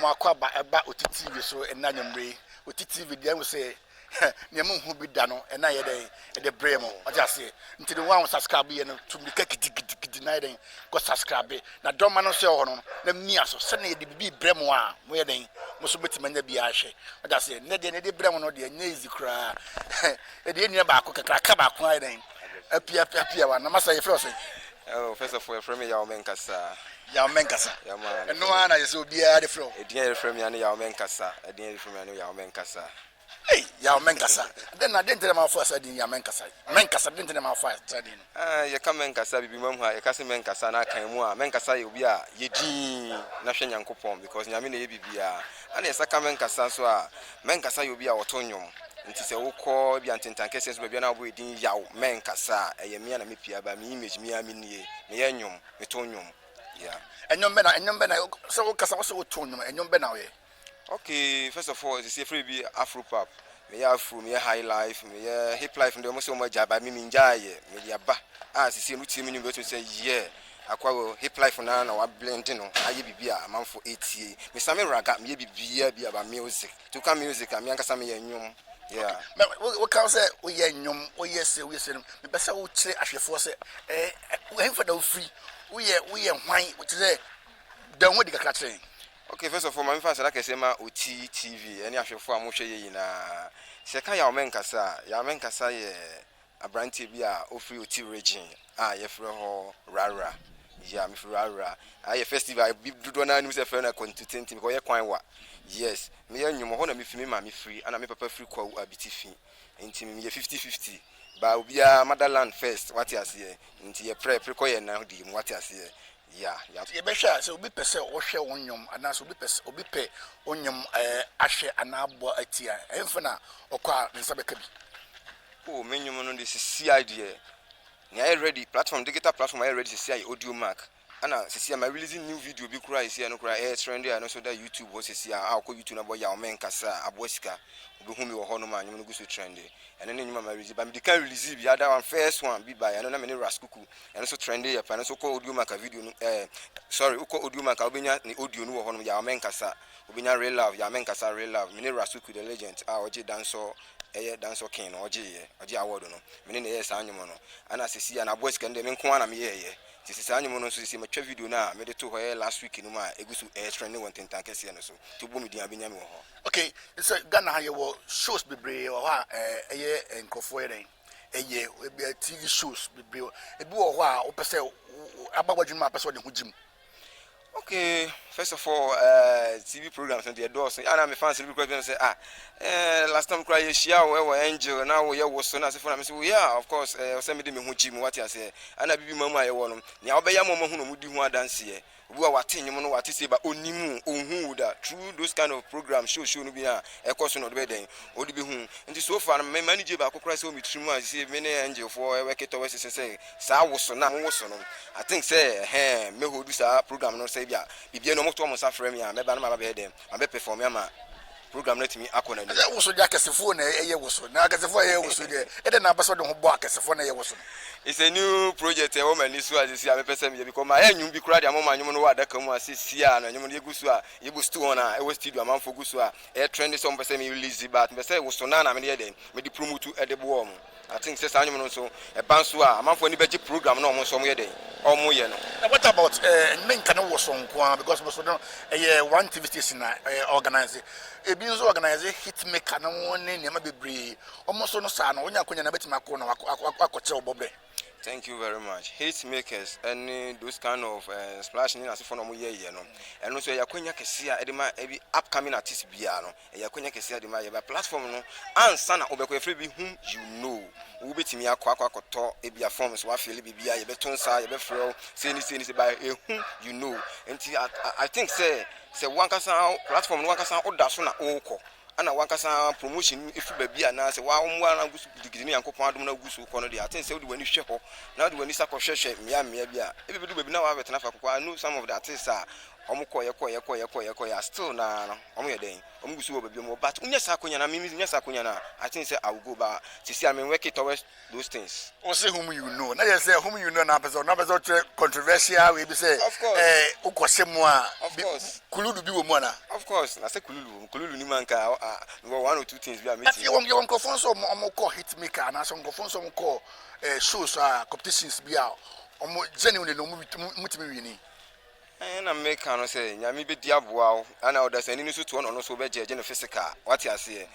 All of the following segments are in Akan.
Makwaba eba OTTV so ena nyamre OTTV dey we say nyam hu bi da no ena ye dey e dey bremo oja say nti the one subscribe ye no to be kikidi na dey go subscribe na doma no say ho no na mia so se na ye dey bi bremo a mo ye dey mo so betimanya bi a hwe oja say ne dey bremo no dey nya easy kra e dey nia ba ko kakra ka ba ko ai dey apia wa na masa ye fro say oh first of all from ya omenkasa ya omenkasa ya man no ana ye so bia dey fro e dey from ya ya omenkasa e dey from ya omenkasa hey ya omenkasa then na didn't them for say ya omenkasa menkasa didn't them for say din ye ka menkasa bibi mam ha ye ka se menkasa na kan mu a menkasa ye obi a ye din na hwe nyankopon because nyame na ye bibia ana ye saka menkasa so a menkasa ye obi a wotonyom nti se wokọ bia ntentan kese so bia na bo din yaw menkasa eye me na mepia ba me image me amenie me ye nyom me tonyom yeah enyom be na so wokasa so wotonyom enyom be na we okay first of all it's a free be afro pop me afro me high life me hip life ndo mo so mo jaba me njaye me dia ba sisi no tie me nyum betu say yeah akwa hip life na wa blend no aye bibia amanfo etie me same raga me bibia bia ba music to come music am yankasa me nyum yeah we can say we ye nyum we ye say me be say wo kire ahwefo say we him for the free we ye hwan we say dan wo di kakra tren. Okay, first of all, my first like I say ma OT TV. Any ahwefo a mo hwe ye na. Se ka ya omenkasa ye abranti bi a ofri OT region. Ye frɛ ho rara. Yeah, me frɛ rara. Ye festival bi dodo na nim se frɛ na content because ye kwan wa. Yes, me ye nyumo ho na me fi me ma me free ana me papa free kwa abiti fi. Enti me ye 50-50. Ba obi a motherland first what you say. Enti ye pre ko ye na di what you say. Yeah. You be sure so obi pese wo hwe wonyom ana so obi pe onyom ahwe ana abo atia emfa na okwa nsa beka bi oh menyom no this idea na I ready platform digital platform I ready to see audio mark ana see am releasing new video bi kura isi no kura trendy and so that YouTube was see akọ YouTube na boy ya omenkasa abosika obi hu mi wo ho no ma nyom no go so trendy and then nyuma ma release but me can release bi other one first one bi by and na me ne raskuku and so trendy ya pa and so call audio mark video no sorry uko audio mark obenya ni audio no wo ho no ya omenkasa obenya real love ya omenkasa real love me ne raskuku the legend oje dancer king oje award no me ne yes anyum no ana sisi na abosika ndem nko ana me ye sisi anyum no so sisi matwa video na me de to ho last week no ma egusu trendy one tentan kese no so to bo me dia benya me wo ho okay so Ghana ha ye wo shows bebre wo ha eye nkofo eren eye TV shows bebre ebi wo ho a wo pese agbagwadwuma pese wo de ho jim. Okay, first of all, TV programs and the doors. And I'm a fan of the say, last time cry shia we angel now we was so na say for me say yeah of course send me hu what you say and I be mama ye wono nya obeya mama hu no mudi hu adanse ye obi wa wate nyum no wate say ba onimu onhu da through those kind of programs show no be a ekoso no be den odi be hu nti so far me manage ba kokora say o mi trimu a say me ne angel for we keto we say sa woso na woso no I think say me hold this program no say bia bibia no moto mo sa frame ya me ba na ma be dem ma be perform ya ma program let me akona ni woso ja kesefo na eye woso na kesefo eye woso de e de na abaso de ho bo kesefo na eye woso. It's a new project e woman ni so as see am person me because my anyum bi kura de amoma anyum no wa daka mu asisi a na anyum no yegusu a yebustu on a e was studio amanfo gusu a e trend some person me release but me say woso na me de me di promote e de bo om I think say anyum no so e ban so a amanfo ni beji program na omo so mo ye de omo ye no. What about men can woso nko because woso no one TV station na organize e bi nso organize hit maker na won ne nema bebre omo so no sa na onya konya na betima ko na akoche obobre. Thank you very much. Hit makers and those kind of splashing as if no mo ye no. And also yakonya kese a edema ebi upcoming artist bia no. Yakonya kese a edema ye ba platform no ansa na obekọ efre bi whom you know. Wo betimi akọ ebia forms wa feel bibia ye beton sa ye be frɛ say ni by whom you know. And I think say one kasa platform no one kasa oda so na okọ ana wankasa promotion ifu babia na se wa omwa na gusu digidini yankopon adom na gusu ko no dia atin se wodi wani hwe ho na wodi wani sakọ hwehwe mia bia ebebedu babi na wa betena fa kokwa I know some of the artists are omo koye still na omo yeden omo gusu wo baby mo but unya sa konya na me nya sa konya na I think say I will go but see I mean work it towards those things. O say whom you know na you say whom you know na person controversial we be say ukosemu a kululu bi wo mu na of course na say kululu ni man ka one or two things we are meeting you won't go so omo call hit maker na so go so call shows competitions bi a omo genuinely no mutimi wini na make no say nyame be diaboa ana oda sani ni so to no so be jeje no physical what you say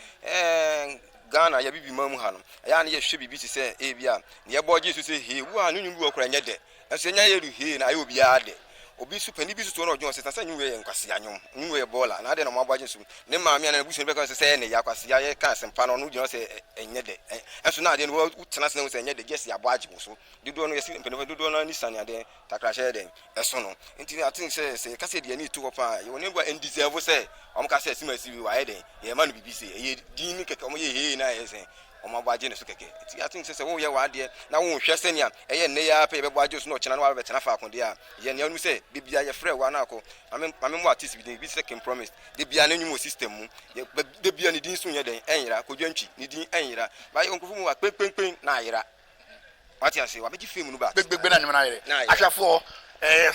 Ghana ya bibi mamu ha no ya na ye hwe bibi ti say e bia na ye boje so say he wo anu nyu okura nya de enso nya ye ru he na ayo obi ade obi su pani bi so to no odwon say say nyu ye nkwase anyom nyu ye bola na ade na mo abaje so ne maami na busu be ka say ne ya kwase ya ye ka sempa no no odwon say enye de enso na ade no utena se ne say enye de just ya boaje so dodo no ye si mpene dodo no ni sane ade takra hye de eso no nti I think say ka say de ni to pa ye woni gba endeserve say om ka say simasi wi wa ye de ye ma no bibi say ye din ni keke om ye he na ye say oma baaje ne so keke ti I think say wo ye wa de na wo hwe se nia eye ne ya pe be baaje so no chena na wa betena fa akon de a ye ne anu say bibia ye frɛ wa na akọ mame mo artist bi second promise de bia na nyumo system mu de bia ne din so ye den enyira kodwantwi ne din enyira ba ye onkofu mu wa penpenpen na ayira what you say wa be gi film no ba gbegbe na nyum na ayira ahwafo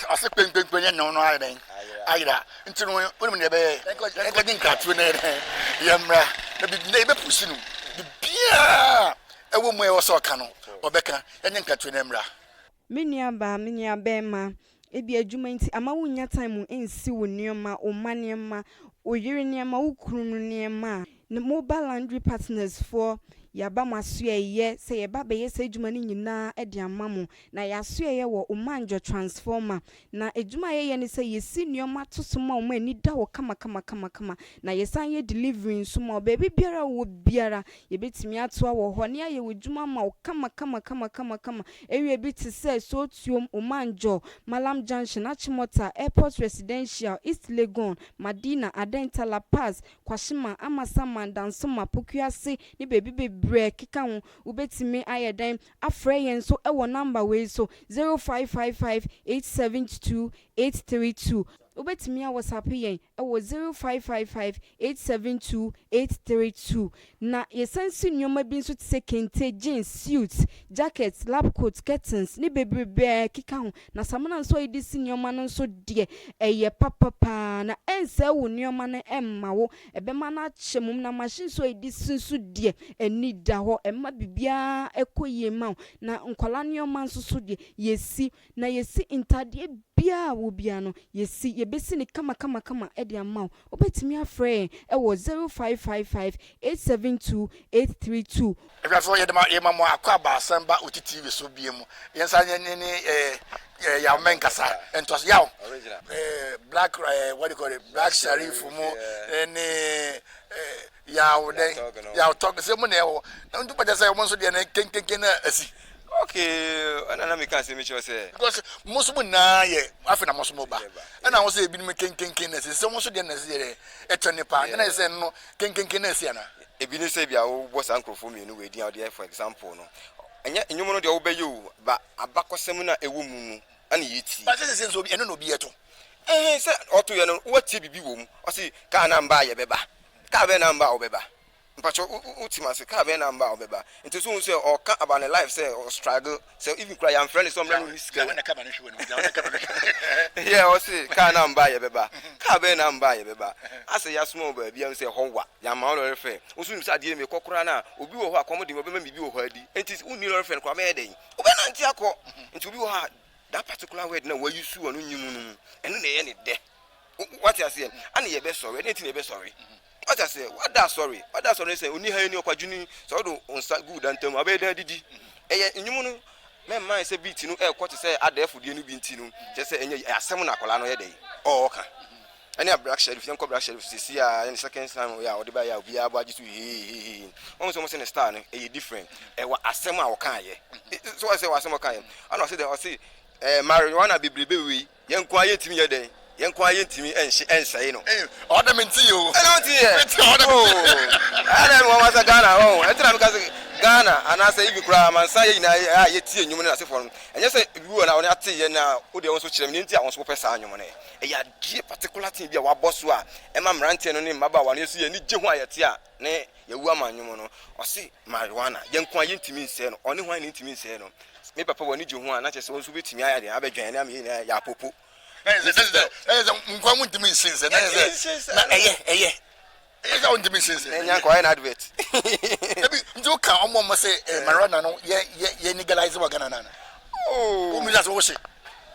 ase penpenpen ye no ayira den ayira nti no wonu ne be enka nkatu na ye mra na bi na be pushi no bia ewo mu e wo so ka no obeka enye nkatu na mra menia bema ebi adwuma nti ama wonya time ensi wo niema o maniema o yiri niema wo kunu niema ne mobile laundry partners for yaba masuye se yeba beye se adwuma ni nyina e de amamo na yasuye wo omanjo transformer na adwuma ye ne se yesi nioma tosoma o mani da wo kama na yesan ye delivery nsuma baby biara wo biara yebetimi atoa wo ho ne aye wodwuma ma wo kama ewie bi ti se so tuom omanjo Malam Junction Achimota Airport Residential East Legon Madina Adenta La Paz Kwashima Amasama Dansoma Pokuase ni baby break kika ho ubetimi ayeden afre yen so e wo number we so 0555 872 832 ubetimi a WhatsApp yen e wo 0555 872 832 na yesansi nyoma bi nso tse kente jeans suits jackets lab coats curtains ni bebrebe kika ho na samana nso edisi nyoma no nso de eye papapa na ense wo nyoma no emma wo ebema na chemum na machine so edisi nso de eni da ho emma bibia ekoye ma na nkwala nyoma nso so de yesi na yesi intade bia wo bia no yesi yebesi ni kama edi amount obetimi afre e wo 0555 872 832 if you for ye ma mo akwa ba samba OTTV so biemu yensa ni ya menkasa entos yaw black what do you call it black sharif mo any yaw den yaw talk se mo na wo ndu pa say mo so de na kenkenken na asi okay ana me kan say me sure say because musumu na ye afina musumu ba ana wo say ebi ni kenkenken na se mo so de na se etone pa na say no kenkenken na se na ebi ni say bia wo boss ankrofo me no we din out for example no enya enyumo no de wo beyo ba abakosem na ewo mu ana yiti ba se so bi eno no bi eto say oto ye no wo tie bibi wo mu o say ka na mba ye beba ka be na mba wo beba mpacho ultimate ka be na mba wo beba nti so say o ka about the life say o struggle say even cry am friend some run risk na ka ba no hwe no yeah o say ka na mba ye beba ka be na mba ye beba ase ya small ba bia say howa ya ma no refer o so nim ade me kokora na obi wo ho akomode mo be ma bibi wo ho adi nti uni no refer kwa ma ye den obi na nti akọ nti obi wo ha that particular word na wa use wonu nyimu no eno na ye ne de what you say and ye be sorry anything ye be sorry what I say what that sorry say oni ha ni okwadwuni so do onsa good antam abeda didi eye nyimu no me man say beat no e kwot say adafudie no bi nti no je say enye asem na akola no ye dey oka any black sheriff yan ko black sheriff see ya any second time ya odi ba ya obi abaji so he on so mo say star no e different e wa asem a wo kan ye so I say wa asem kan ye and I say o say marijuana bibrebe we yan kwa ye timi ye dey yen kwa yen timi ensai no order me nti yo e no nti ye order me wa masa Ghana etra me ka Ghana and I say if you cry man say na ye tie nyum na se for no enye say bi wo na won ate ye na wo de won so kire me nti a won so pesa anyum na e ya die particular thing bi a wa boso a e ma mrante no ne maba wa ne so ye ni je ho ayete a ne ye wu amanyum no o se marijuana ye nko aye ntimi nse no one ho aye ntimi nse no me papa woni je ho a na che se won so betimi aya de abedwan na me ya popo nkwa mu ntimi nse na eye is on the mission. Enya ko na advert. Ebi njo ka omo say marijuana no ye legalize wa Ghana na. Oh, mi just wo she.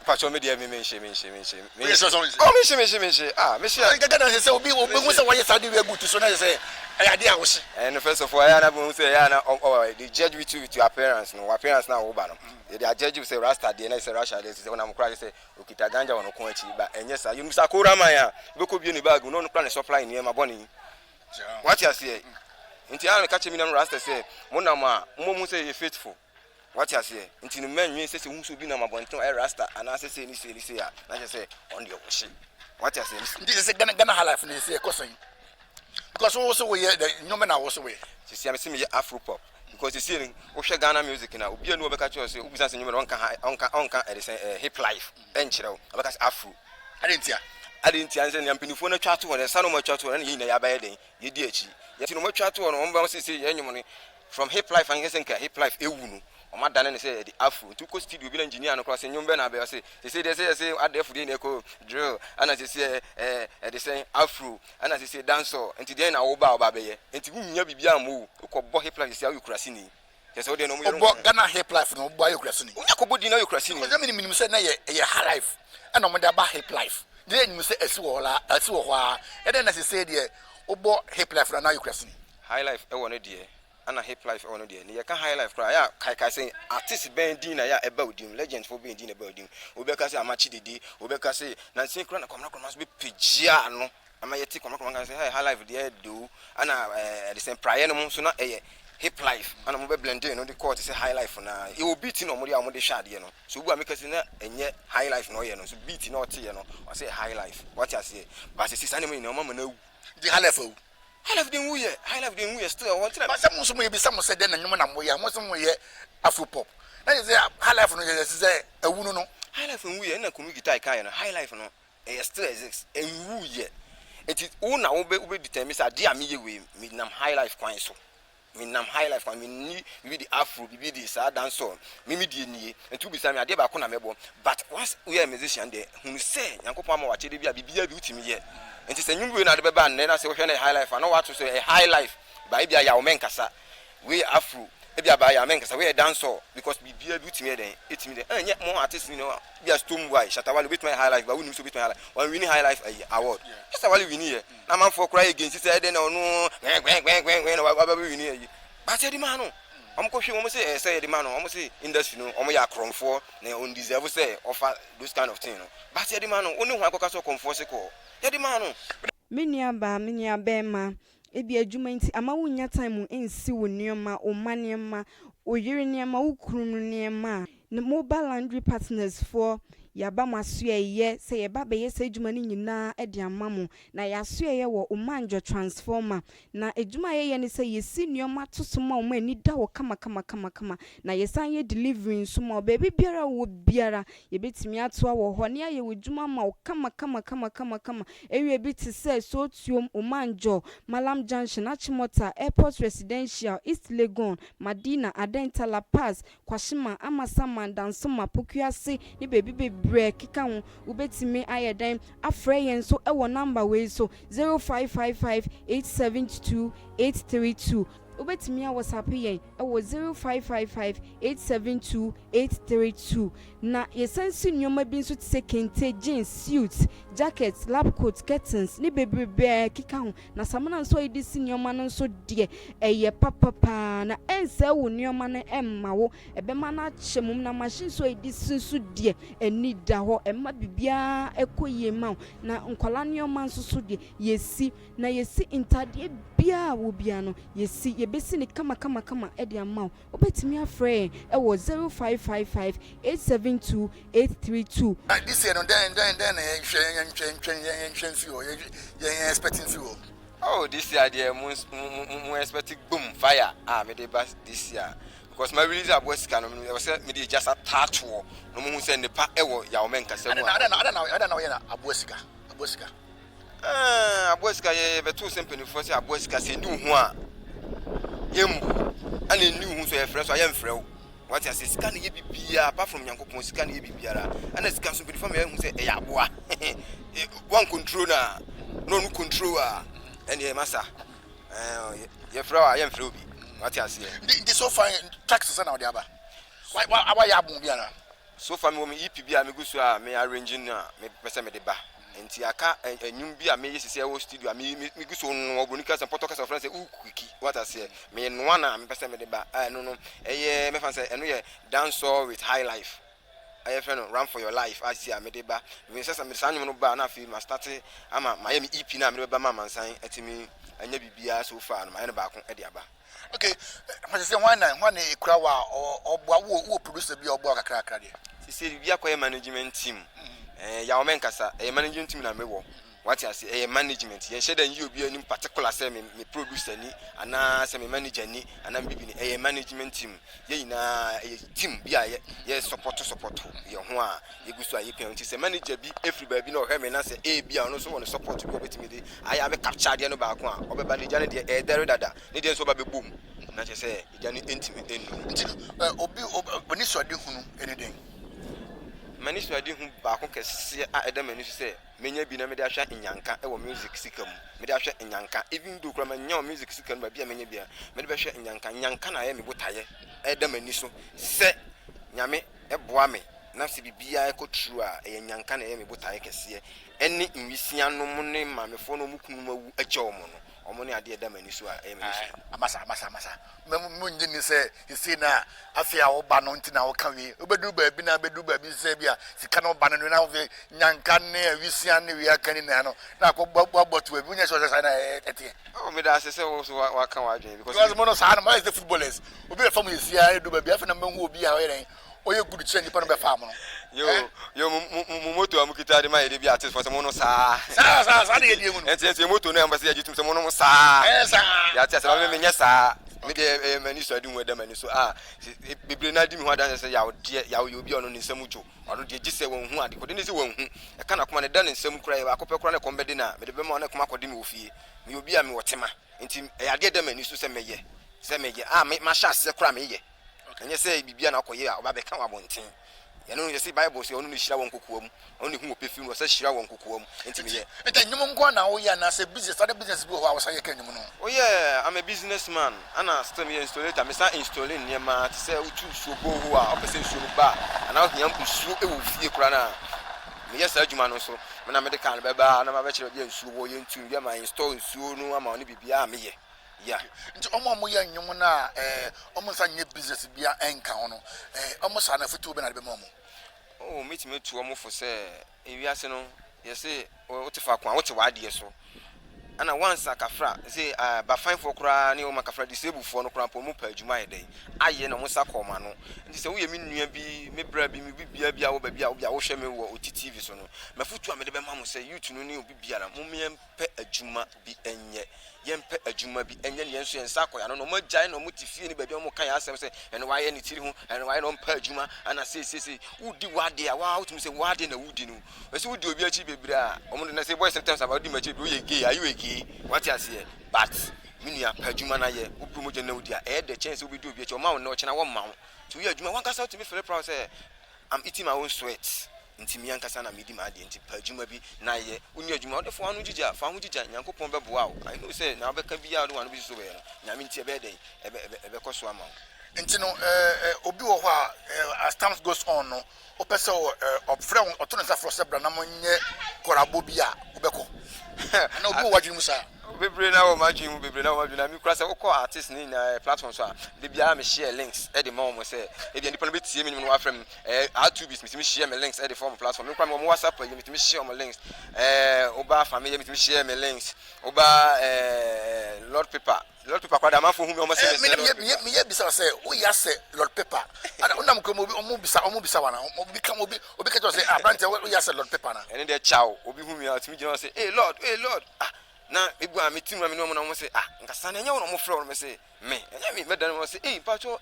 Pacho me dia me mention. Me oh mention ah me share Ghana say obi say why sadi we good so na say I dey wo she. And first of all ya na bo say ya na the judge with your appearance no appearance na wo ba no. The judge say rasta dey na say rasha dey say na mo cry say okita ganja wono kon achi ba enye sa you misa kora man ya be ko bi ni bag no plan supply ni e ma boni. What you say? Inti ya catch me na rasta say mo na mo say you faithful. What you say? Inti no men you say hu so bi na mabonton e rasta and I say ni say ya na say on your worship. What you say? This is Ghana high life ni say kosan. Because also we the nyome na also we. See me see Afro pop because you see we share Ghana music na obi anu obeka cho say obi say nyome onka e say hip life enchire obeka say Afro. I didn't answer the Ampinifo na chat one, son of my chat one, and ye never day, ye dear chi. Yet no more chat one, on say any money from hip life and hip life, Ewunu, or Madame say the Afro, two coast studio engineer and crossing Yumbena, they say at the Fudin echo drill, and as they say, they say Afro, and as they say dancer, and today I will bow baby, and to whom you be move, who call boy hip life is how you crassini. Yes, all they know Ghana hip life no boy crassini. Yakobodi no you crassini. Because I mean, say a high life, and I'm about hip life. Then you say Esuwa, and then as you say, dear, Obo hip life, and now you question. High life, I want to dear, and a hip life, I want to dear. You can high life cry, I say, artist band dinner about him, legends for being dinner about him. Ubeka say, Amachi Didi, Ubeka say, Nancy Crown, must be Pigiano. I may take on say, high life, dear, do, and the same prior, so not a hip life, and I'm blending on the court is a high life now. It will beat no more than the shad, you know. So we are making and yet high life no, you know, so beat not, you know, I say high life. What I say, but it's anyway, no mama no. The high life. High life didn't we, high life didn't we still want to. But some maybe someone said then, and you know, we are most of them Afro pop. That is high life, is a woman. High life and we and a community kind high life, no, it still exists, and who yet. It is all now be determined, dear me, we nam high life quite so. Me nam high life I mean we the Afro be the sad dance song mimi die nie and to be say me ade ba ko na mebo but once we are musician there who say yankopon ma wache de bia bibia bi utimi ye enti say nyumbu na de be ba na say we hwe na high life and what to say a high life ba bia ya o men kasa we Afro e bia ba ya men kasa we dance song because bibia bi utimi den etimi den anya mo artist you know bia storm boy Shatawale with my high life but we need to beat my high life when winning high life award Shatawale win here na man for cry against say den no when we win here but say the man no I'm go hwe say the man no I'm say industry no I'm ya cromfo na on deserve say offer those kind of thing no but say the man no only one akokasa comfort say ko ya the man no menia bema ebi adwuma nti ama wonya time ensi wo nneoma o maneema o yiri nneema wo kunu nneema na mobile laundry partners for yaba masoeye say yeba be yesa adwuma ni nyina e de amamu na yasoeye wo omanjo transformer na adwuma ye ne say yesi nneoma tosoma o ma ni da wo kama na yesan ye delivery nsoma baby biara wo biara yebetimi atoa wo ho ne aye wodwuma ma wo kama ewie bi ti say so tuom omanjo Malam Junction Achimota Airport Residential East Legon Madina Adenta La Paz Kwashima Amasama Dansoma Pokuase ni baby break kika ho ubetimi ayeden afre yen so ewo number we so 0555 872 832 ubetimi a WhatsApp yen ewo 0555 872 832 na yesansi nyoma bi nso tse kente jeans suits jackets lab coats curtains ni bebrebe kika ho na samana nso edisi nyoma no nso de eye papapa na ense wo nyoma no emma wo ebema na chemum na machine so edisi nso de eni da ho emma bibia ekoye ma na nkwala nyoma nso so de yesi na yesi intade bia wo bia no yesi yebesi ni kama edi ama obetimi afre ewo 0555 872 832 this year then you expecting fuel Oh, this year there mo expecting boom fire. Me dey bass this year. Because my release aboys can me say me dey just attach wo. No mo say ne pa ewo ya o men kasa mu. I don't know yana abosika. Aboys ye beto sempeni for say aboys ka say ni hu a. Yembu. Ana ni hu so ye frɛ so ye mfrɛ wo. What you say sika ne ye bibia apart from Nyankopon sika ne ye bibiara. Ana sika so be for me hu say e ya aboa. One control na no control and ye massa ye flower ye mfrɛ obi what you say the so far taxes na odi aba why ya bun bia na so far me wo me EP bia me gusu a me arranging na me pese me de ba enti aka enyum bia me yesisi e wo studio me gusu no obronika some podcast of friends say kwiki what I say me no na me pese me de ba no ye me fan say eno ye dance with high life I friend run for your life I see amedeba me say some sanyo no ba na feel ma start ama my EP na me ba mama san etimi anya bibia so far no my na ba ko e de aba okay I say one e kura wa oboa wo producer bi oboa kakra de say bibia ko management team ya o men kasa management team na me wo what you say management ye share dan you obi any particular say me producer ni ana say me manager ni ana bibi ni management team ye na team bia ye support ye ho a ye gusu aye pia nti say manager bi every ba bi na o he me na say bia no so won support bi obetimi de aya be capture de no ba ko a obeba de jane de there dada ne de so ba be boom na che say jane intimi nti obi oni so de hunu anything mani so adi hu ba ko kese a eda mani so say menya bi na me de ahwa enyanka e wo music sika mu me de ahwa enyanka even do kura menya music sika mu ba bia menya bia me de be hwa enyanka na ye me botaye eda mani so se nyame e boa me na se bibia e ko true a e enyanka na ye me botaye kese eni nwisia no mu ne mamefo no mu kunu mawu ache omo no omo ne ade eda mani so a e me so amasa me nyi ni say isi na afia wo ba no ntina wo kan wi obedu ba bi na bedu ba bi say bia sika no ba no na wo nyanka ne awisia ne wi aka ni na no na ko botu bi nya so say na ete oh me da say wo so wa kan wa dwen because mo no sa na is the footballers obi from isia edu ba bi afa na manhu obi a yeren oye good chenji pa no be fa mo yo moto amukita de ma de bi artist for se mo no sa de ye mu no enti moto no am say agitum se mo no sa sa ya tia se ba me nya sa me de mani so adi mu da mani so bebre na di mi ho adan se ya wo obi ono ne nsam jo ono de gise won hu ade ko de ne se won hu e kana kuma ne da ne nsam kura ya akopɛ kura ne kombe de na me de be ma ono kuma akode me ofie me obi a me wotema enti e ade da mani so se meye ma sha se kura me ye enye say bibia na akoye a oba be ka wabonten ye no ye say bible say onu no hira won kokoam onu hu opefim no say hira won kokoam enti me ye enta nyum nko na wo ya na say business other business bi ho a wo say ka nyum no oh yeah I'm a businessman ana system ye installer me say installing ne ma to say utu suo bo ho a opese suo ba ana ho yam suo e wo fie kura na me yes adwuma no so me na me de kan be ba na ma be kire bia suo wo ye ntu bia ma install suo no ama oni bibia me ye yeah nti omo ya nyum na omo sa nye business bia enka ho no omo sa na futu be na be mo oh meet me to omo for say ewiase no ye say o te fa kwa o te wa de so ana once akafra say ba fine for kura ne o makafra disable for no kura po mu pa adwuma ye den aye no mo sa koma no nti say wo ye me nua bi me bra bi me bibia bia wo ba bia wo hwe me wo OTTV so no mafutu a me de be ma mo say youth no ne obi bia na mo me mpe adwuma bi enye yempe adwuma bi enye ne yenso yensa akoya no mo gyan no mo tifie ni ba bia mo kan ya asem say eno wa ye ne tiri hu eno wa ye no mpa adwuma ana say wudi wade a wa utum say wade na wudi no we say wudi obi achi bebira o mo na say boys sometimes about di machi bi o ye gay ayu egi what you say but minua adwuma na ye wo promote na wudi a the chance we do obi achi o ma wo na o chena wo ma wo to ye adwuma wan kasa to me feel proud say I'm eating my own sweat nti mi ankasa na medi ma de nti adwuma bi na ye uni adwuma wo fo anu gija fa hu gija Nyankopon be boa wo I know say na obeka bia do anu bi so be no nyame nti e be den e be koso ama nti no obi wo ho a as time goes on no o pese o frɛ o to nsa fro se bra na mo nye korabo bi a obeko na obi wo wadwinu sa bebre na wo madwin bebre na wo madwin na mi kura se wo call artist ni na platform so a de bia me share links e de ma wo say e bia nipa no betie me no wa frem R2B me share me links e de form platform me kura me WhatsApp e me share me links oba family me share me links oba Lord Paper kwada ma fo hu me o ma say me ye bisa say wo ya say Lord Paper ana unam ko omo bisa wana obi ka say brand wo ya say Lord Paper na ene de chaw obi hu me atimi gina say hey Lord na ebu a metim na me no mo say ah nkasa na nya wo no mo frɛ wo me say me nya me me dan mo say pacho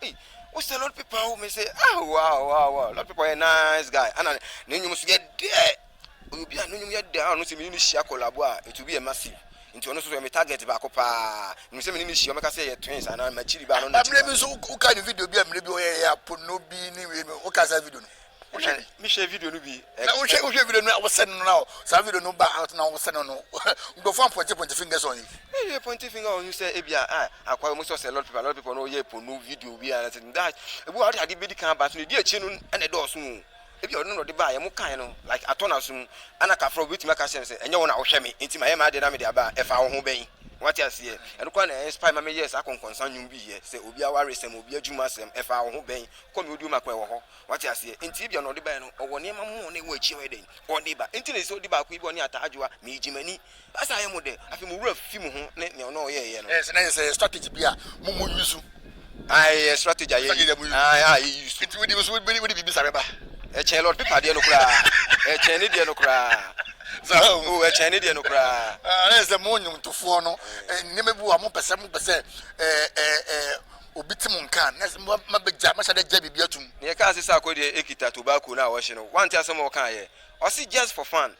what's a lot of people me say wow a lot of people are nice guy and na nyum so get there obi a nyum ye there no say me ni share collabo a it will be a massive into ono so me target ba ko pa me say me ni share me ka say ye twins and na chiri ba no na amle bi so u ka ni video bi amle bi o ye apono bi ni we o ka sa video no me share video no bi na o share video no I was send no now sa video no ba out na o send no go fan point fingers on you point finger on you say ebia akwa mo so say a lot of people no ye pono video bi and that ebu how dey be di kan ba so di achi no na do so ebi odun no de ba ye mo kan no like atona sum ana ka fro bit maka say enye wo na wo hwe me enti ma ye ma de na me de aba e fa wo ho ben what you see and kwa na inspire ma me yes akonkonsan nyum bi ye say obi aware sem obi adwuma sem e fa wo ho ben ko me odi ma kwa wo ho what you see enti bia no de ba no owo ne ma mo ne wo achi we den o de ba enti ne so di ba ko ibo ne ataajoa me jimani asa ye mo de afi mo wura fi mo ho ne no ye no yes na say strategy bia mo use strategy ye use enti we di so we bi sareba a lot people there no kra a chene there no kra so a chene there no kra na se mo nyum to fo no ne mebu a mo pese obitim nkan na ma beja ma shade ja bibia tum ne ka asesa akodi ekita tobacco na wo hye no one time some kan ye o si just for fun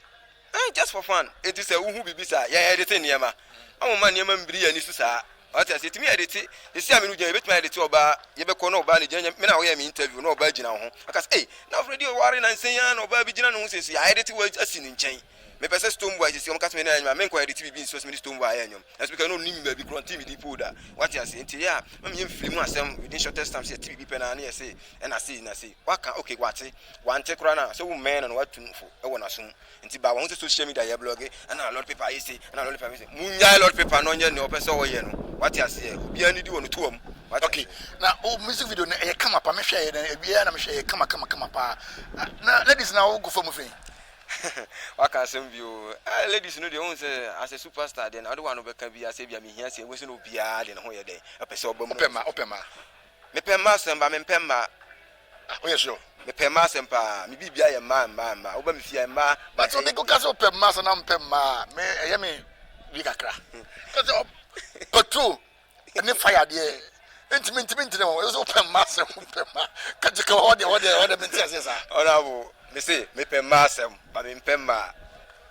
just for fun it is a uhu bibisa ya edit niema amoma niema mbiri ya ni susa ati ase timi edit esi amenu gyan ebetuma edit oba ye be ko na oba ne gyan me na wo ye me interview na oba gina ho aka say na Freddy o ware na nsen na oba bi gina no ho sesi ya edit wa asi ni nchen me pese Stone Boy sesi o mka teme na anyuma me nko edit bibi nso me Stone Boy anyum na speaker no nim ba bi kron TV di poda what you say enti ya me me film asem within shortest time say TV pe na na ye say na say waka okay wate wante kra na so wo men na watu fo e wona so enti ba wo social media ya blog and a lot of people say and a lot of people say munya a lot of people no nye ne o pese wo ye no what you say obi ani di wo no tuom okay na o music video na e kama pa me hwe ye na bia na me hwe kama pa na ladies na wo go for mu fe waka sem bio ladies no dey won say as a superstar then I don't want to be can be as bia me hia say we say no bia de no ho ye dey e pese obam opema me pema sem ba me pema o ye sure me pema sem pa me bibia ye ma wo ba me fia ma but so they go kaso opema so na mpema me ye me wi kakra cause petrol any fire there intimate no so opema sem opema kajika ho de me tia say sa honorable me say me pema sem ba me pema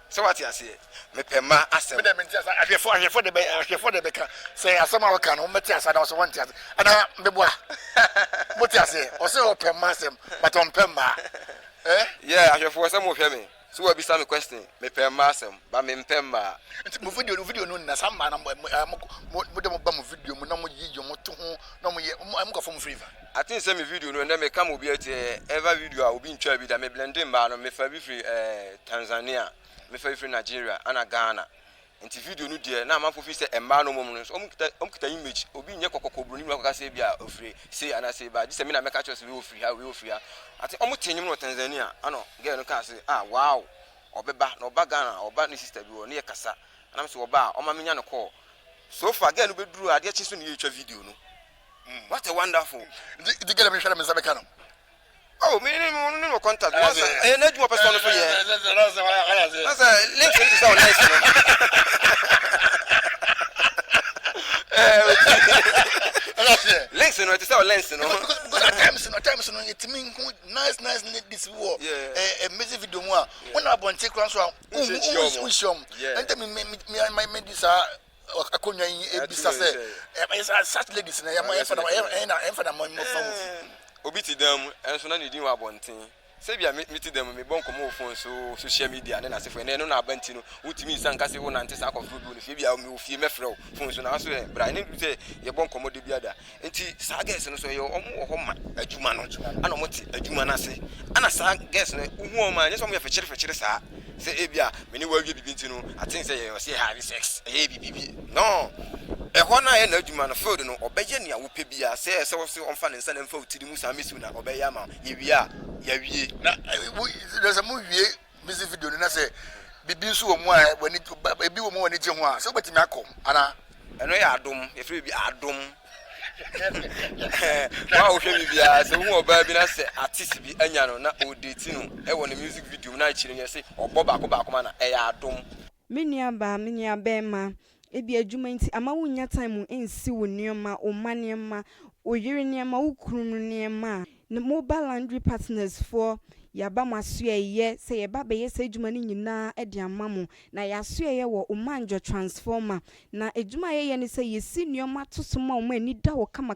so what you say me pema asem me dem tia sa ahwefo de be ka say asema waka no me tia sa na so want tia ana me boa mo tia say o say opema sem but on pema yeah ahwefo sem mo hwe me so we be some question me pema asem ba me pema mo video no na some man mo dem ba mo video mo na mo yiyo mo to ho na mo ye mo ka fo mo flavor I think say me video no and me come obi at ever video a obi ntwa bi da me blending ba no me fa bi free Tanzania me fa bi free Nigeria ana Ghana nti video no de na amafo fi say emma no mom no omkita image obi nye kokoko broni mu akaka say bia ofre say ana say ba say me na me ka choose we ofre ha ati omutenyim no Tanzania ano girl no ka say wow obeba na oba Ghana oba ni sister bi wo ne kasa ana me say oba o ma menya no call so far girl no be duru ade chi so ne yetwa video no. What a wonderful. The girl me share me say no. Oh, me no contact. Eh na djuma person for ye. That's a link to sound nice. Links no it sound lens no. Times no it mean nice this war. Music video mo when I born take so ushom. And me this akonya ebisa say such ladies na ya for mo obi ti dem enso na nedin wa bonten se bia meti dem me bon komo phone so social media na se for no na abanti no utimi sanka se wo na ntesa akofro bi no fe bia me ofie mefrɛ phone so na so bra ne say ye bon komo de biada enti sa guys no so ye omo ho ma adwuma no ana mo ti adwuma na se ana sa guys no hu o ma nye so mo ye fekere sa say ebia me ni wa wie bibi ntino I think say you say have sex bibi no ho na ye na adwuma no field no obeye ne awo pe bia say wo se on fa ne nsa na mfa utiri mu sa mesu na obeye ama ye wia ya wie na there's a movie music video na say bibi nso wo mu a wani ebi wo mu wani je ho a say obetimi akom ana eno ya adom ye free bi adom wa o hwe bibia se hu oba bi na se artist bi anya no na o date no e wo ne music video na chire ne se obo ba ko ma na e ya adom Minya bema ebi adwuma nti ama wonya time ensi wo nneema o maneema o yiri nneema wo kunu nneema na mobile laundry partners for yaba masoeye se yeba be yesa adwuma ni nyina e de amamo na yasoeye wo omanjo transformer na adwuma ye ne se yesi nneema tosoma o mani da wo kama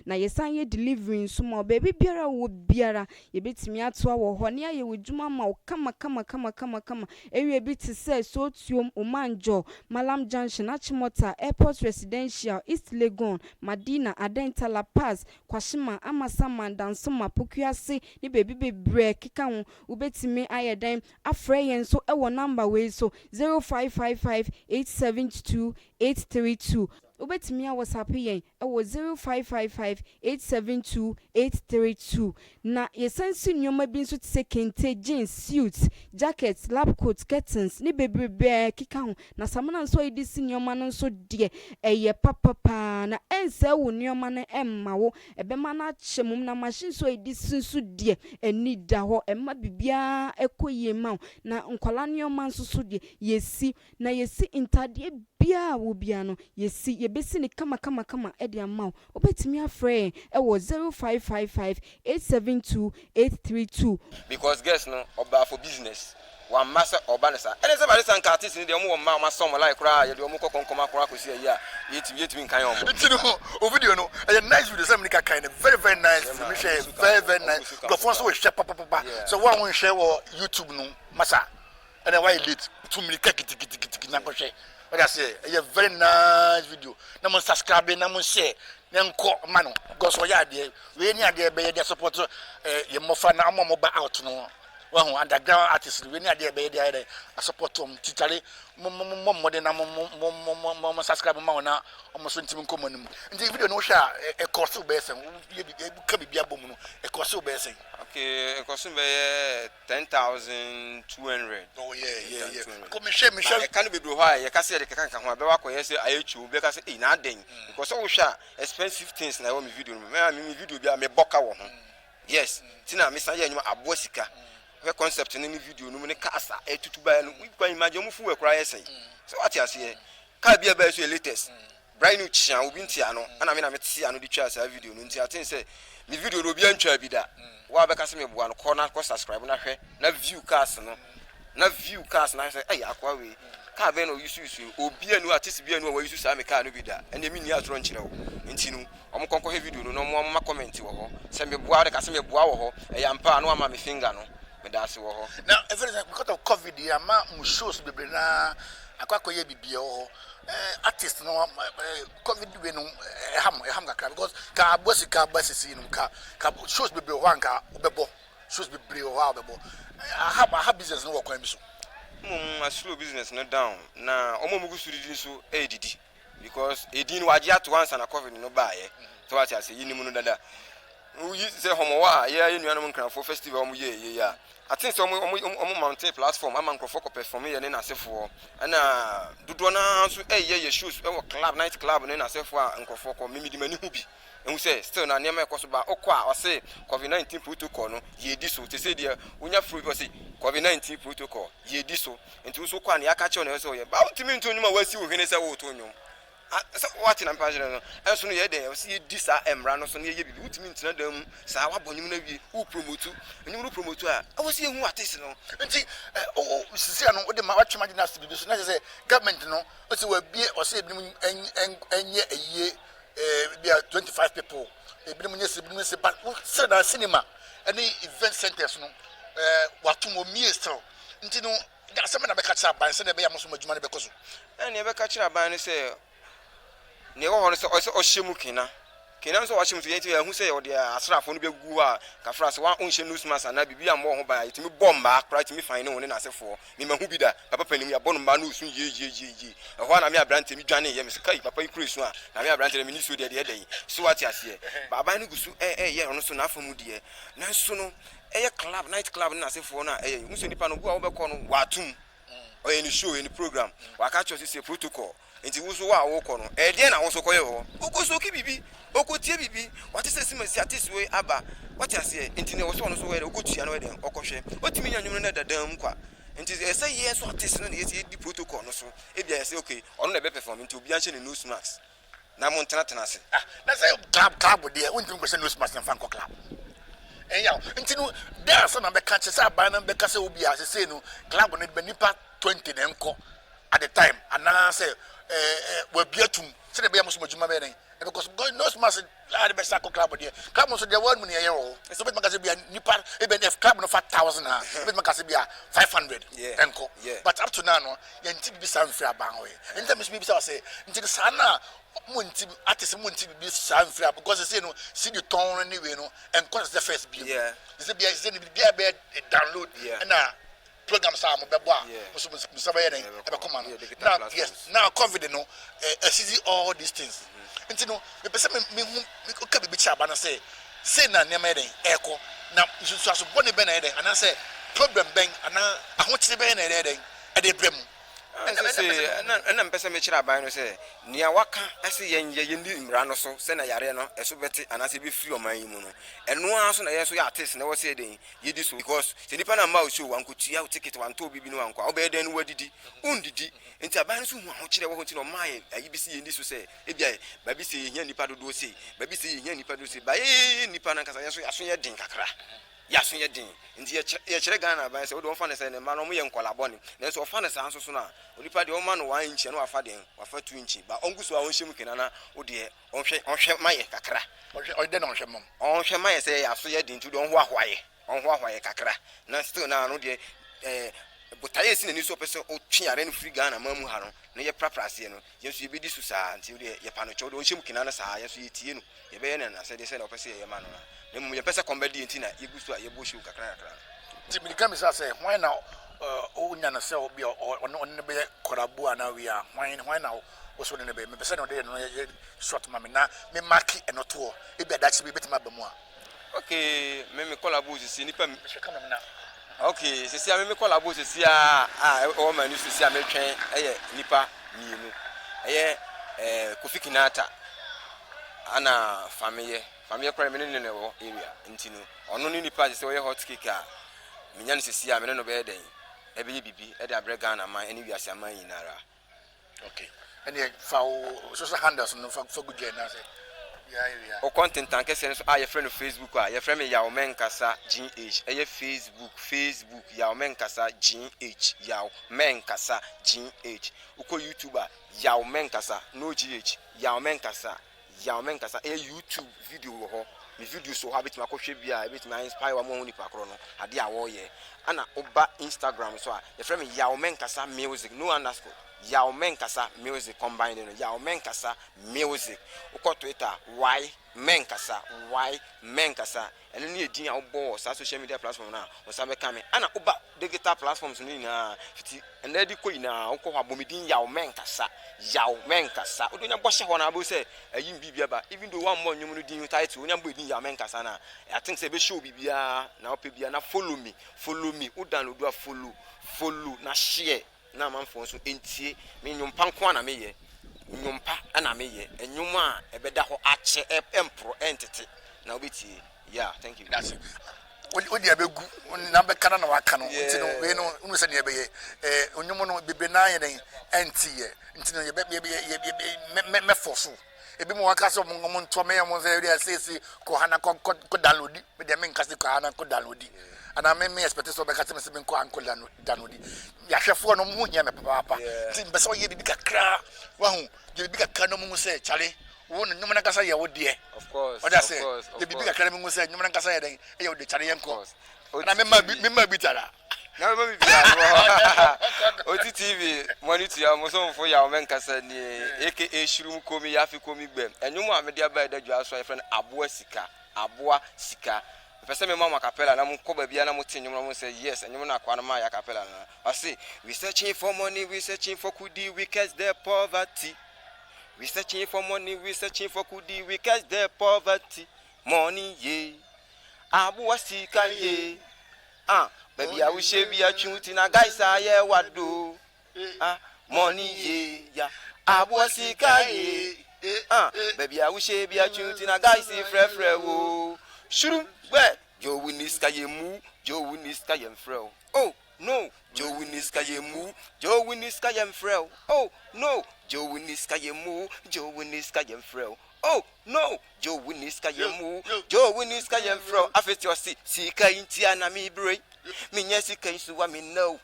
na yesan ye delivery nso ma baby biara wo biara yebetimi atoa wo ho ne aye wodwuma ma wo kama ewie bi te se so tuom omanjo Malam Junction Achimota Airport Residential East Legon Madina Adenta La Paz Kwashima Amasama Dansoma Pokuase ni baby break kika ho ubetimi ayeden afre yen so ewo number we so 0555 872 832 ubetimi a WhatsApp yen ewo 0555 872 832 na yesansi nyoma bi nso tse kente jeans suits jackets lab coats curtains ni bebrebe kika ho na samana nso edisi nyoma no nso de eye papa na ense wo nyoma no emma wo ebema na chemum na machine so edisi nso de eni da ho emma bibia ekoye ma na nkwala nyoma nso so de yesi na yesi intade bia wo bia no yesi yebesi ni kama edi amount obetimi afre ewo 0555 872 832 because guess no oba for business one master obanesa ene se barisa nka artist ni de omo ma ma som like kra ye de omo kokonkoma kra ko sie ya yetimi kan omo ntino o video no a nice video some nika kind very nice me share very nice go for so we share papa so one we share wo YouTube no masa and why late 2 minutes kiti na ko share what I say a very nice video na mo subscribe na mo share na nko ma no go so ya de we ni ade be ye support ye mofa na mo ba out no well underground artists we ni ade be dey support them titale mo de na mo subscribe ma na o so ntimi nko manum ndi video no sha e cost be sen ye ka bibia bom no e cost be sen okay e cost be 10,200 oh yeah ko me share e kan be bro ha ye ka se de kan ho be wa ko ye se ayechu be ka se e na den because so sha expensive things na me video no me video bia me boka wo ho yes tina me san ye nyuma abo sika we concept in the video no ne kasa etutuba no we kwa imagine mu fu we kra yesai so what you say ka bia ba so latest brand new chia obi ntia no ana me na me tia no di twa sa video no ntia tin say me video no bia ntwa bi da wa be ka se me boa no corner ko subscribe na hwe na view cast na say eh akwa we ka be no use obi anu artist bia no wa use sa me ka no bi da ene me ni atro nkyere wo nti no omo konko he video no mo ma comment wo ho se me boa de ka se me boa wo ho e yampa no ama me finger no that's wo now everything because of covid ya ma mu shows bebre na akwakoye bibia ho artist no covid we no ham ka because ka bosi no ka shows bebre ho anka obebo shows bebre ho obebo ha business no wo kwan bi so a slow business no down na omo mugu suridi so edidi because edin waje ato ansa na covid no baaye so what I say yinimu no dada we say homo wa ye nuanom nkran for festival omo ye ya I think so omo mountain platform am nkran for perform ye na asefo na dodo na so ye shoes e club night club ne na asefo a nkofo ko mimidi mani hu bi ehun say still na niam ekoso ba okwa o say covid-19 protocol no ye di so te say dia unya free o say covid-19 protocol ye di so enti so kwa na ya ka che o ye ba utimi ntonyuma wasi wo hwene say wo to nyum so what in ampage no enso no ye dey o see di sa emra no so no ye bibi utimi ntina dam sa wa bonyum na wie u promote enyum no promote a o see ehu artist no nti sisi ano de ma watchma dynasty bibi so na say government no o say we bie o say ebinim enye eye bia 25 people ebinim nye se but say na cinema any event centers no watumo mie still nti no da se me na be ka cha ban se na be ya mo so madwuma na be koso na e be ka cha ban no say ne wo hono se o hyemu kina so wa hyemu to yenti hu se o de asrafo no begu a ka frase wa on hye news mass na bibia mo ho ba yetimi bomba akra timi fan ne woni na asefo me mahu bi da papa panim ya bono ma no sun ye e ho na me abrante mi dwane ye me se kai papa ikure su a na me abrante me ni so de den so wati ase baba no gusu ye ono so na afamu de na so no club night club na asefo na hu se nipa no bu a wo be ko no watum o ye ni show any program wa ka cho se protocol enti wuso wa wo kono de na wo so koye ho okoso ki bibi okotie bibi wati se simasi artist we aba wati ase enti ne wo so no so we okotua no we den okohwe otimi nya nwum na dadam kwa nti say yes so artist no dey the protocol no so e bia say okay ono na be perform nti obi anche ne nose mask na mo ntena ase na say club dey won't go say nose mask na fan club yeah nti no there so na be catch say aban na be ka say obi a say no club no be nipa 20 na enko at the time and now say we be atum say the be amusuma juma be den because nose mask the best club there club so the word money here so be magazine be nipa even if club no 5,000 na be magazine be 500 enko but up to now no yenti bi san free aban ho enta me bi say nti sana munti artist munti bi san free because they say no see the tone anyway no and cause the first be they say be download and program sa mo bebo a so say e be come now yes now confident no see all these things nti no me pese me ka bi cha ba na say na nema den eko na so aso bone be na den ana say problem ben ana ahochire be na den e dey brem and pese me chira ban no say nia waka ase yenye yendi mra no so se na yare no eso beti ana se be free o man yi mu no eno aso na yeso ya artist na wo say den yedi so because se dipa na ma show wan ko tua o ticket wan to bibi no wan kwa obey den wadidi undidi nti aban so hu ahochire wo nti no mai ayi bi se yendi so say e bia ba bi se yehia nipa dodo say ba bi se yehia nipa dodo say ba nipa na kasa yeso aso ye den kakra yaso ye din nti ye kire Ghana ban se wo don fa ne se ne ma no mo ye nkolabo ne na so fa ne san so na onipa de o ma no 1 inch na wafa den wafa 2 inch ba onguso a won hyem kenana wo de onhwe maye kakra o de na onhwe mom onhwe maye se yaso ye din tu de onho ahwaye kakra na still na no de botaye si na ni so pese o twiare no free Ghana mamu ha no na ye praprase no yeso ye bedi susa nti de ye pa no cho de onhyem kenana sa yeso ye tie no ye be ye na se de se na opese ye ma no na mu ye pese comedy nti na ye gusu a ye bo show kakra ti mi kan mi say why now o nya na say obi on ne be korabu ana we a why now o so ne be me pese no de no ye short ma me na me mark e no to e be adachi be betima ba mu a okay me collabo si nipa me come na okay se sia me collabo se sia o ma ni se sia me twen eye nipa mienu eye Kofi Kinata ana family kwara me ne wo area ntino ono ni nipa se we hot cake a minya ne se sia me no be den e be bibi e da bre Ghana man eni wiase aman yinara okay and ye fa social handles no for good na say yeah o content an kese so your friend on Facebook your friend me Yaw Menkasa GH Facebook Yaw Menkasa GH Yaw Menkasa GH uko YouTuber Yaw Menkasa no GH Yaw Menkasa YouTube video ho me video so habit ma kohwe bia bit ma inspire wa mo nipa kro no ade a wo ye ana oba Instagram so your friend me Yaw Menkasa music no underscore Yaw Menkasa music combined no Yaw Menkasa music uko Twitter why Menkasa ene ne edin a obo sa social media platform na o sa be kame ana oba digital platforms no na fiti ene di koyi na uko abomidin Yaw Menkasa odonya boshe ho na abo say ayim bibia ba even though one more nyum no din title onya bo edin Yaw Menkasa na I think say be show bibia na ope bia na follow me o download do follow na share na manfo so entie me nyumpa nko na meye nyumpa ana meye enyum a ebeda ho ache empro entity na obetie yeah thank you that's it odi abegu na be kana na waka no nti no we no unu se ne be ye onyum no bebe na ye den entie nti no ye be me force ebi mo waka so mo nto me mo ze ria sesi ko hana ko download me de me nkase ko hana ko download ana me expect so be ka se me ko anko download ya hwefo no mo nya me papa ti be so ye bi kakra wa hu ye bi kakra no mo se chale wo no nyum na kasa ye wo de of course ye bi kakra mo se nyum na kasa ye den e ye wo de chale ye nko ana me ma bi tara na me bi ya OTTV monitor ya mo so mfo Yaw Menkasa ni aka Shirum Komi Yafi Komi gbem enyum a me de aba da dwa so friend aboa sika pese me mama capella na mo ko ba bia na mo tinyum na mo say yes enyum na kwa na ma ya capella na I say we searching for money, we searching for kudi, we catch the poverty. We searching for money, we searching for kudi, we catch the poverty. Money ye aboa sika ye baby I wish be a chuti na guys aye wado money ye ya aboa sika ye baby I wish be a chuti na guys frefre wo shuru we jo winiska ye mu jo winiska ye mfreo oh no, Joe Winniska Yemu, Joe Winniska Yemfrel. Oh, no, Joe Winniska Yemu, Joe Winniska Yemfrel. Oh, no, Joe Winniska Yemu, Joe Winniska Yemfrel. After your Sika Intiana mi break. Minyasika Insuwa mi no.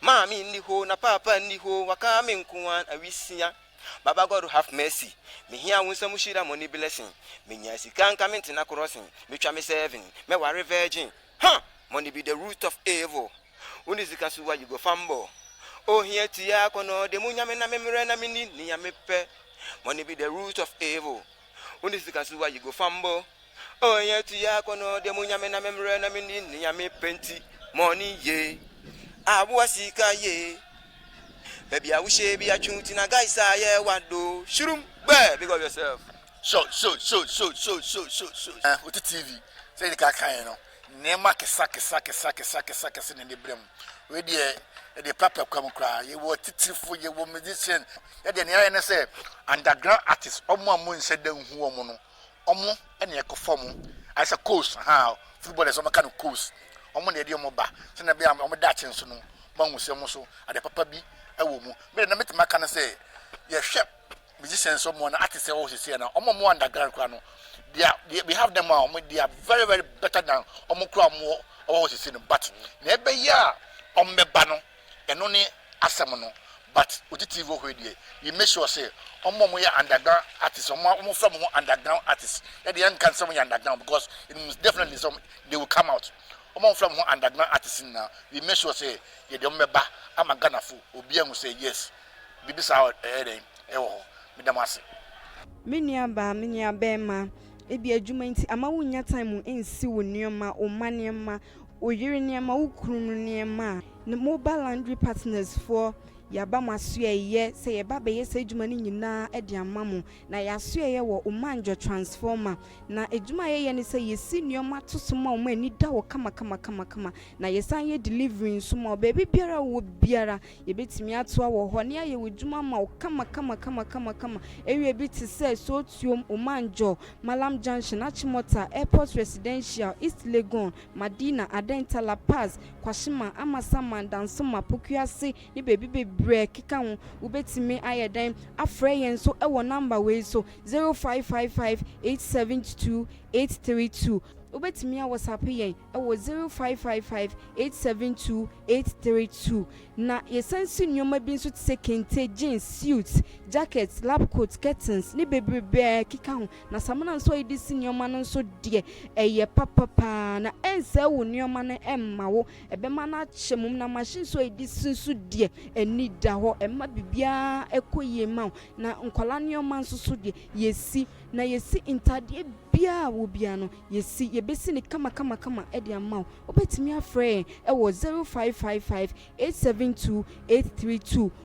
Mammy in the hole, na papa in the hole, Wakame in Kuan, a Wisia. Baba God to have mercy. Me here when some shira money blessing. Minyasi can't come into na crossing. Me try me serving. Me worry virgin. Huh? Money be the root of evil. When is the casu why you go fambo? Oh, here tia kono de munya me na memre na mini ni ya me pe. Money be the root of evil. When is the casu why you go fambo? Oh, here tia kono de munya me na memre na mini ni ya me penti. Money ye. Abuasika ye. Baby, I wish you be a tune in a guy say, what do? Shroom, bear, big of yourself. So. With the TV, say the Kakano. Nema Kesa in the brim. With the papa come cry. You were titty for your musician. Yet the near say, underground artist, Omo Moon said them who are Omo and Yakofomo. As a coast, how football is on a kind of coast. Omo the idea moba. Send a beam on the Dutch and so. Mongo Semoso at the papa be. But I met my can say, yes, chef, musicians, someone, artists, also say now, almost more underground. We have them all, they are very, very better than almost more, also see them. But never year on me banner and only Asamono, but with the TV, you make sure say, almost more underground artists, almost from more underground artists. At the end, can someone underground because it is definitely some they will come out. From one underground artists now, we make sure say, you don't remember, I'm a Ghana fool, Obiang will say yes. Bibis out, Midamasi. Minya Bema, ebi adwuma nti ama wonya time ensi wo nioma o maniema o yiri niema wo kunu niema na mobile laundry partners for yaba masuye se yeba be yesa adwuma ni nyina e de amamu na yasuye wo omanjo transformer na adwuma ye ne se yesi nioma tosoma o mani da wo kama na yesan ye delivery nsuma baby biara wo biara yebetimi atoa wo ho ne aye wodwuma ma wo kama ewie bi ti se so tuom omanjo Malam Junction Achimota Airport Residential East Legon Madina Adenta La Paz Kwashima Amasama Dansoma Pokuase ni baby break kika ho ubetimi ayeden afre yen so e wo number we so 0555 872 832 ubetimi a WhatsApp yen e wo 0555 872 832 na yesansi nyoma bi nso tse kente jeans suits jackets lab coats curtains ni bebrebe kika ho na samana nso edisi nyoma no nso de eye papa na ense wo nyoma no emma wo ebema na chemum na machine so edisi nso de eni da ho emma bibia ekoye ma na nkwala nyoma nso so de yesi na yesi intade bia wo bia no yesi yebesi ni kama edi ama obetimi afre e wo 0555 872 832